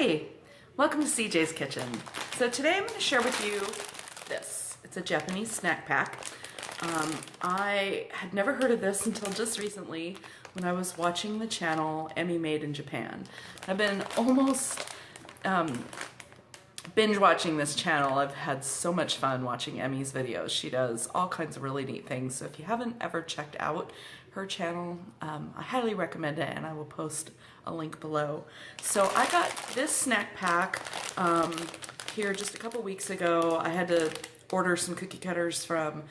Hi, welcome to CJ's Kitchen. So today I'm going to share with you this. It's a Japanese snack pack. I had never heard of this until just recently when I was watching the channel Emmy Made in Japan. I've been almost binge watching this channel. I've had so much fun watching Emmy's videos. She does all kinds of really neat things. So if you haven't ever checked out her channel, I highly recommend it, and I will post a link below. So I got this snack pack here just a couple weeks ago. I had to order some cookie cutters from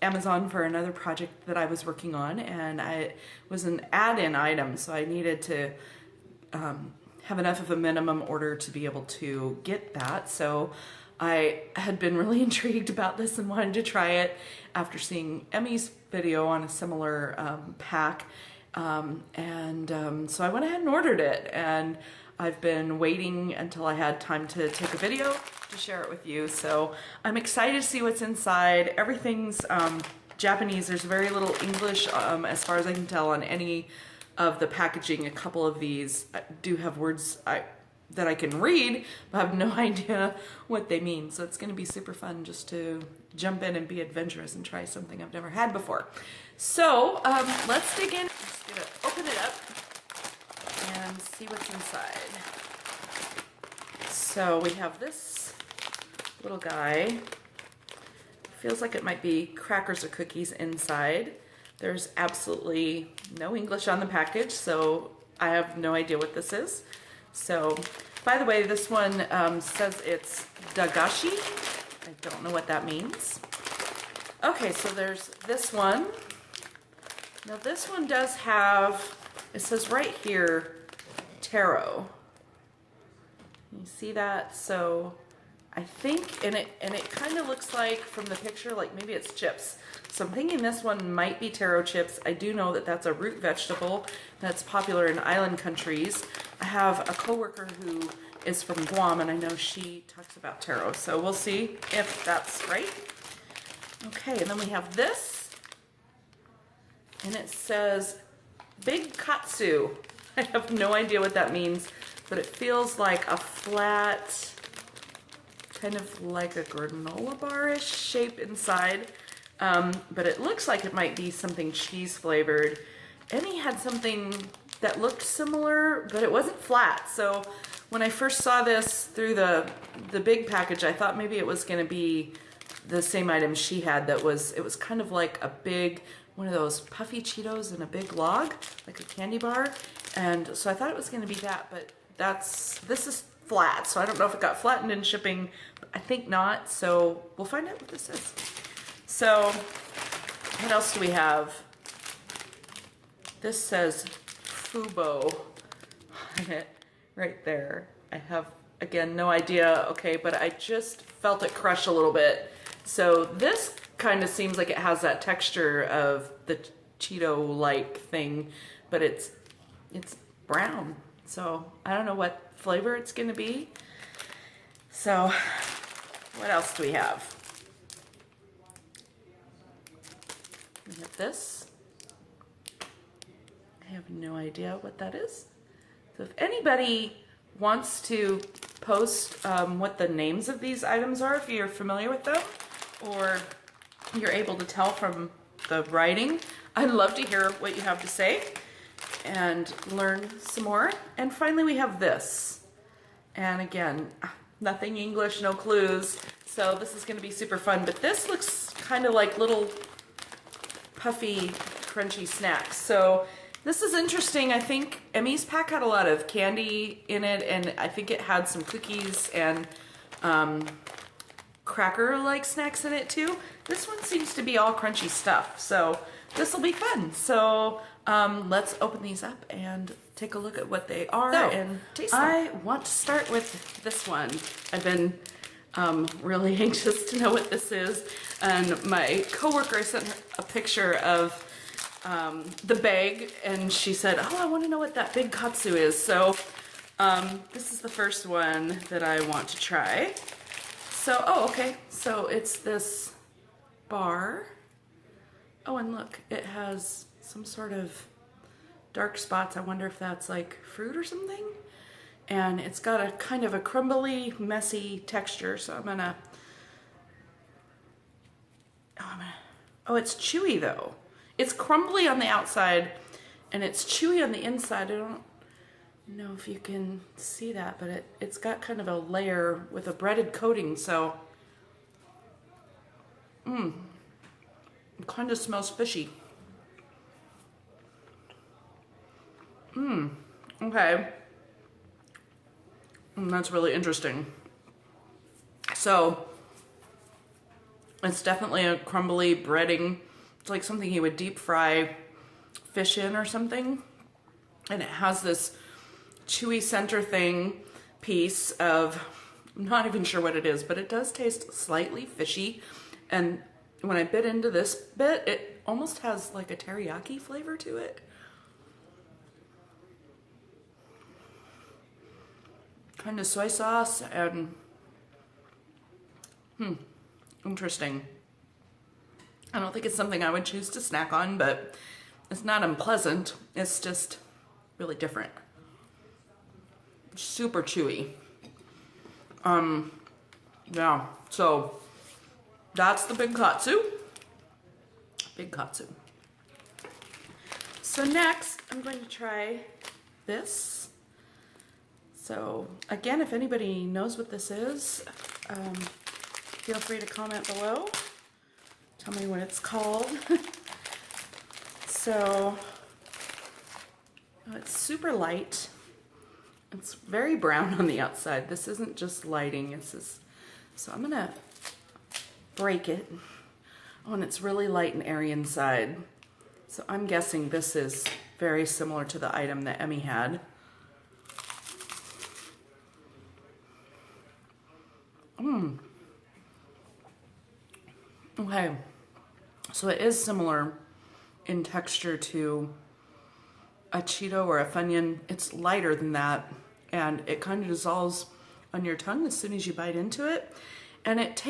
Amazon for another project that I was working on, and it was an add-in item, so I needed to have enough of a minimum order to be able to get that. So I had been really intrigued about this and wanted to try it after seeing Emmy's video on a similar pack. So I went ahead and ordered it, and I've been waiting until I had time to take a video to share it with you. So I'm excited to see what's inside. Everything's Japanese. There's very little English as far as I can tell on any of the packaging. A couple of these do have words that I can read, but I have no idea what they mean. So it's going to be super fun just to jump in and be adventurous and try something I've never had before. So let's dig in. I'm just going to open it up and see what's inside. So we have this little guy. Feels like it might be crackers or cookies inside. There's absolutely no English on the package, so I have no idea what this is. So, by the way, this one says it's dagashi. I don't know what that means. Okay, so there's this one. Now this one does have, it says right here, taro. You see that? So I think, and it kind of looks like from the picture, like maybe it's chips. So I'm thinking this one might be taro chips. I do know that that's a root vegetable that's popular in island countries. I have a coworker who is from Guam, and I know she talks about taro. So we'll see if that's right. Okay, and then we have this, and it says Big Katsu. I have no idea what that means, but it feels like a flat, kind of like a granola bar-ish shape inside. But it looks like it might be something cheese flavored. Emmy had something that looked similar, but it wasn't flat. So when I first saw this through the big package, I thought maybe it was going to be the same item she had. It was kind of like a big, one of those puffy Cheetos in a big log, like a candy bar. And so I thought it was going to be that, but this is flat. So I don't know if it got flattened in shipping. I think not. So we'll find out what this is. So what else do we have? This says Fubo on it right there. I have, again, no idea. Okay, but I just felt it crush a little bit. So this kind of seems like it has that texture of the Cheeto-like thing, but it's brown. So I don't know what flavor it's going to be. So what else do we have? We have this. I have no idea what that is. So if anybody wants to post what the names of these items are, if you're familiar with them, or you're able to tell from the writing, I'd love to hear what you have to say and learn some more. And finally we have this. And again, nothing English, no clues. So this is going to be super fun. But this looks kind of like little puffy, crunchy snacks. So this is interesting. I think Emmy's pack had a lot of candy in it, and I think it had some cookies and cracker-like snacks in it too. This one seems to be all crunchy stuff, so this will be fun. So let's open these up and take a look at what they are and taste them. I want to start with this one. I've been really anxious to know what this is, and my coworker, I sent her a picture of the bag, and she said, oh, I want to know what that Big Katsu is. So this is the first one that I want to try. So, oh, okay, so it's this bar. Oh, and look, it has some sort of dark spots. I wonder if that's like fruit or something. and it's got a kind of a crumbly, messy texture. So oh, it's chewy though. It's crumbly on the outside and it's chewy on the inside. I don't know if you can see that, but it's got kind of a layer with a breaded coating. So, it kind of smells fishy. Okay. That's really interesting. So, it's definitely a crumbly breading. It's like something you would deep fry fish in or something. And it has this chewy center piece of, I'm not even sure what it is, but it does taste slightly fishy. And when I bit into this bit, it almost has like a teriyaki flavor to it. Kind of soy sauce and interesting. I don't think it's something I would choose to snack on, but it's not unpleasant. It's just really different. Super chewy. Yeah, so that's the big katsu. Big katsu. So next, I'm going to try this. So again, if anybody knows what this is, feel free to comment below. Tell me what it's called. So, it's super light. It's very brown on the outside. This isn't just lighting. So I'm gonna break it. Oh, and it's really light and airy inside. So I'm guessing this is very similar to the item that Emmy had. Okay, so it is similar in texture to a Cheeto or a Funyun. It's lighter than that, and it kind of dissolves on your tongue as soon as you bite into it. And it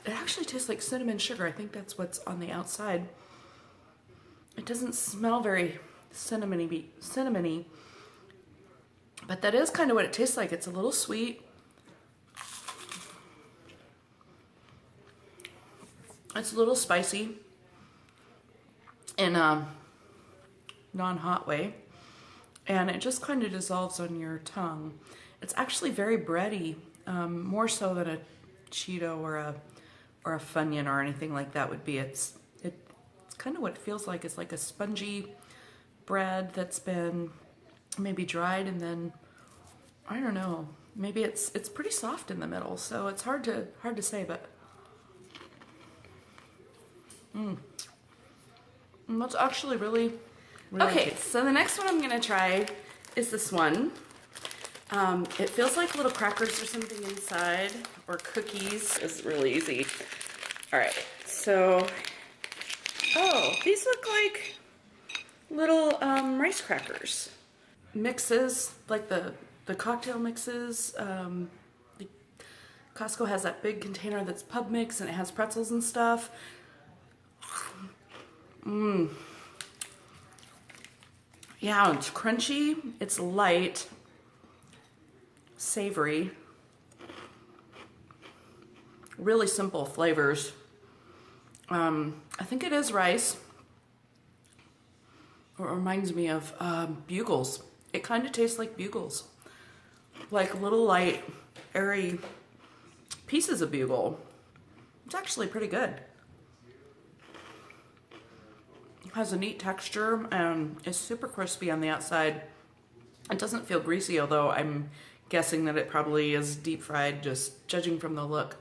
actually tastes like cinnamon sugar. I think that's what's on the outside. It doesn't smell very cinnamony, but that is kind of what it tastes like. It's a little sweet. It's a little spicy in a non-hot way, and it just kind of dissolves on your tongue. It's actually very bready, more so than a Cheeto or a Funyun or anything like that would be. It's kind of what it feels like. It's like a spongy bread that's been maybe dried, and then I don't know. Maybe it's pretty soft in the middle, so it's hard to say, but. That's actually really okay. Good. So the next one I'm gonna try is this one. It feels like little crackers or something inside, or cookies. It's really easy. All right, so these look like little rice crackers mixes, like the cocktail mixes. Costco has that big container that's pub mix, and it has pretzels and stuff. Yeah, it's crunchy, it's light, savory, really simple flavors. I think it is rice. It reminds me of bugles. It kind of tastes like bugles, like little light, airy pieces of bugle. It's actually pretty good. Has a neat texture and is super crispy on the outside. It doesn't feel greasy, although I'm guessing that it probably is deep fried, just judging from the look.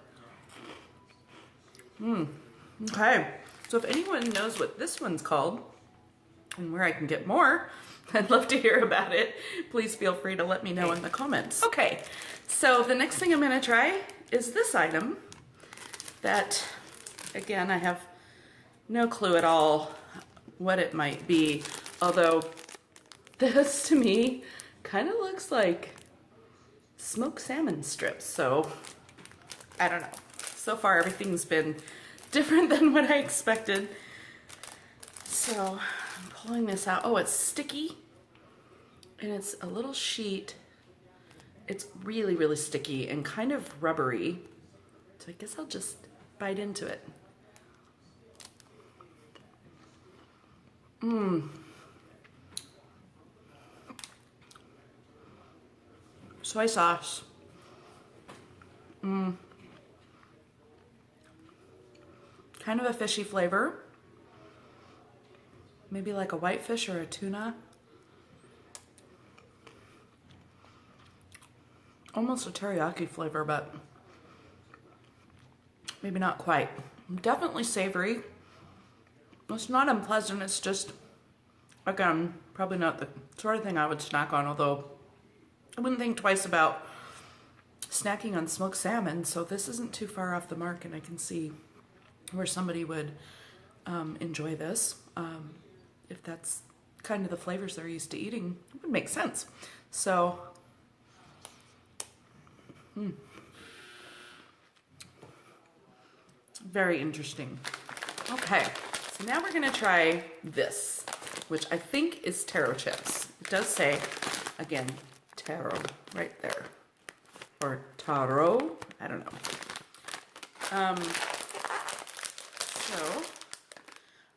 Okay, so if anyone knows what this one's called and where I can get more, I'd love to hear about it. Please feel free to let me know in the comments. Okay, so the next thing I'm gonna try is this item that, again, I have no clue at all what it might be, although this to me kind of looks like smoked salmon strips, so I don't know. So far everything's been different than what I expected. So I'm pulling this out. Oh, it's sticky, and it's a little sheet it's really, really sticky and kind of rubbery. So I guess I'll just bite into it. Soy sauce. Kind of a fishy flavor. Maybe like a whitefish or a tuna. Almost a teriyaki flavor, but maybe not quite. Definitely savory. It's not unpleasant, it's just, again, probably not the sort of thing I would snack on, although I wouldn't think twice about snacking on smoked salmon, so this isn't too far off the mark, and I can see where somebody would enjoy this. If that's kind of the flavors they're used to eating, it would make sense. So, very interesting. Okay, so now we're gonna try this, which I think is taro chips. It does say, again, taro right there, or taro, I don't know.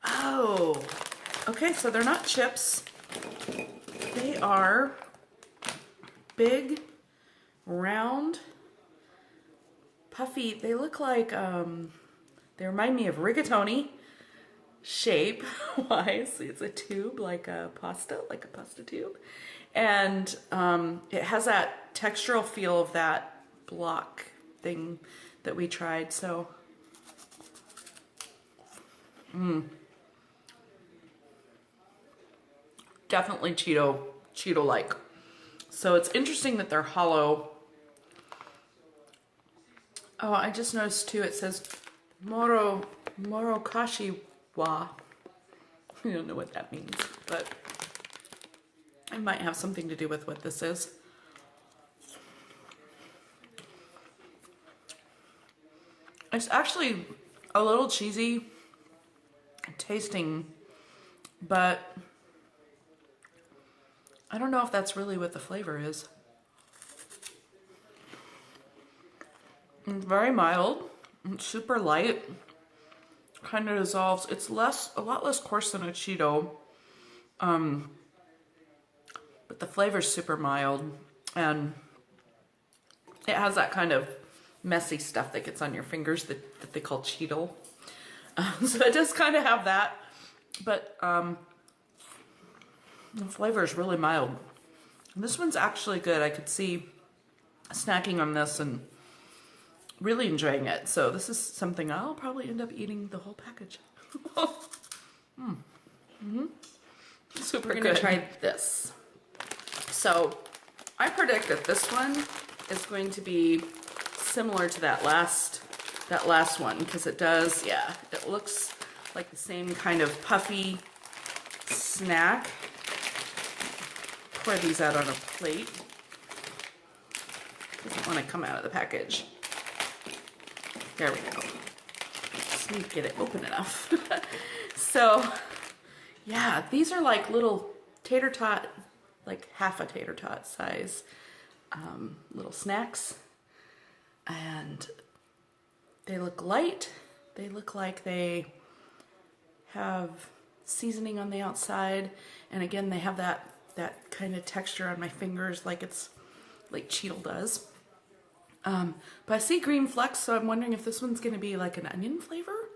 Oh, okay, so they're not chips. They are big, round, puffy. They look like, they remind me of rigatoni shape-wise. It's a tube, like a pasta tube. And it has that textural feel of that block thing that we tried, so. Definitely Cheeto-like. So it's interesting that they're hollow. Oh, I just noticed too, it says Morokashi wa. I don't know what that means, but it might have something to do with what this is. It's actually a little cheesy tasting, but I don't know if that's really what the flavor is. It's very mild, it's super light, kind of dissolves. It's a lot less coarse than a Cheeto, but the flavor's super mild, and it has that kind of messy stuff that gets on your fingers that they call Cheeto. So it does kind of have that, but the flavor is really mild. This one's actually good. I could see snacking on this and really enjoying it. So this is something I'll probably end up eating the whole package. Super good. We're gonna try this. So I predict that this one is going to be similar to that last one, because it does, yeah, it looks like the same kind of puffy snack. Pour these out on a plate. Doesn't want to come out of the package. There we go. Just need to get it open enough. So, yeah, these are like little tater tot, like half a tater tot size little snacks. And they look light. They look like they have seasoning on the outside. And again, they have that kind of texture on my fingers, like it's like Cheeto does. But I see green flecks, so I'm wondering if this one's gonna be like an onion flavor.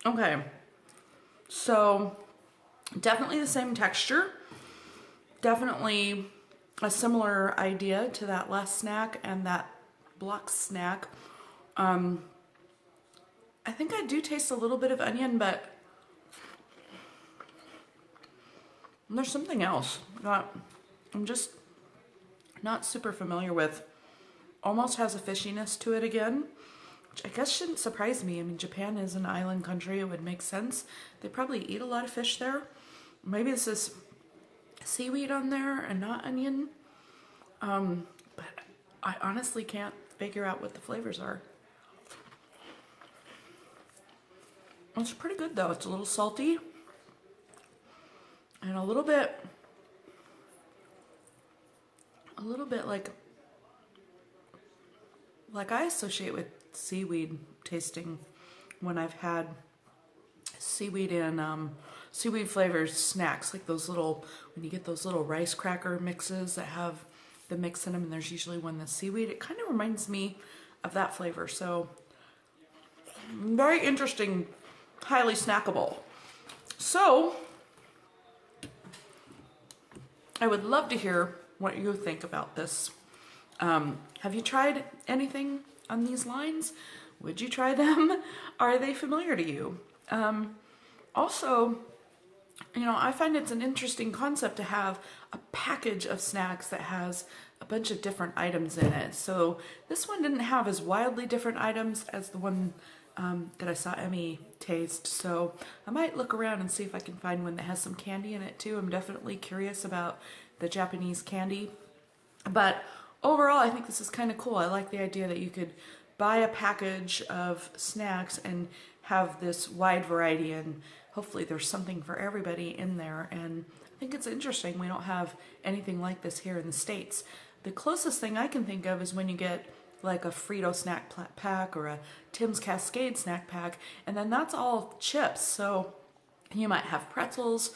Okay, so definitely the same texture. Definitely a similar idea to that last snack and that block snack. I think I do taste a little bit of onion, but there's something else that I'm just not super familiar with. Almost has a fishiness to it again, which I guess shouldn't surprise me. I mean, Japan is an island country. It would make sense. They probably eat a lot of fish there. Maybe this is seaweed on there and not onion. But I honestly can't figure out what the flavors are. It's pretty good though. It's a little salty. and a little bit like I associate with seaweed tasting when I've had seaweed and seaweed flavored snacks, like those little, when you get those little rice cracker mixes that have the mix in them, and there's usually one that's seaweed. It kind of reminds me of that flavor. So very interesting, highly snackable. So I would love to hear what you think about this. Have you tried anything on these lines? Would you try them? Are they familiar to you? Also, you know, I find it's an interesting concept to have a package of snacks that has a bunch of different items in it. So this one didn't have as wildly different items as the one that I saw Emmy taste. So I might look around and see if I can find one that has some candy in it too. I'm definitely curious about the Japanese candy. But overall, I think this is kind of cool. I like the idea that you could buy a package of snacks and have this wide variety, and hopefully there's something for everybody in there. And I think it's interesting. We don't have anything like this here in the States. The closest thing I can think of is when you get like a Frito snack pack or a Tim's Cascade snack pack, and then that's all chips. So you might have pretzels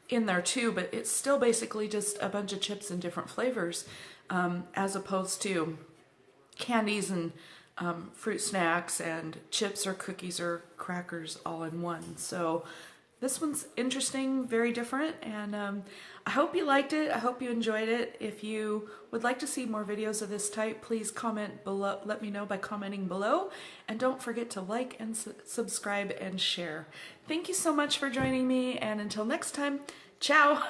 in there too, but it's still basically just a bunch of chips in different flavors, as opposed to candies and fruit snacks and chips or cookies or crackers all in one. So this one's interesting, very different, and I hope you liked it. I hope you enjoyed it. If you would like to see more videos of this type, please comment below. Let me know by commenting below, and don't forget to like and subscribe and share. Thank you so much for joining me, and until next time, ciao!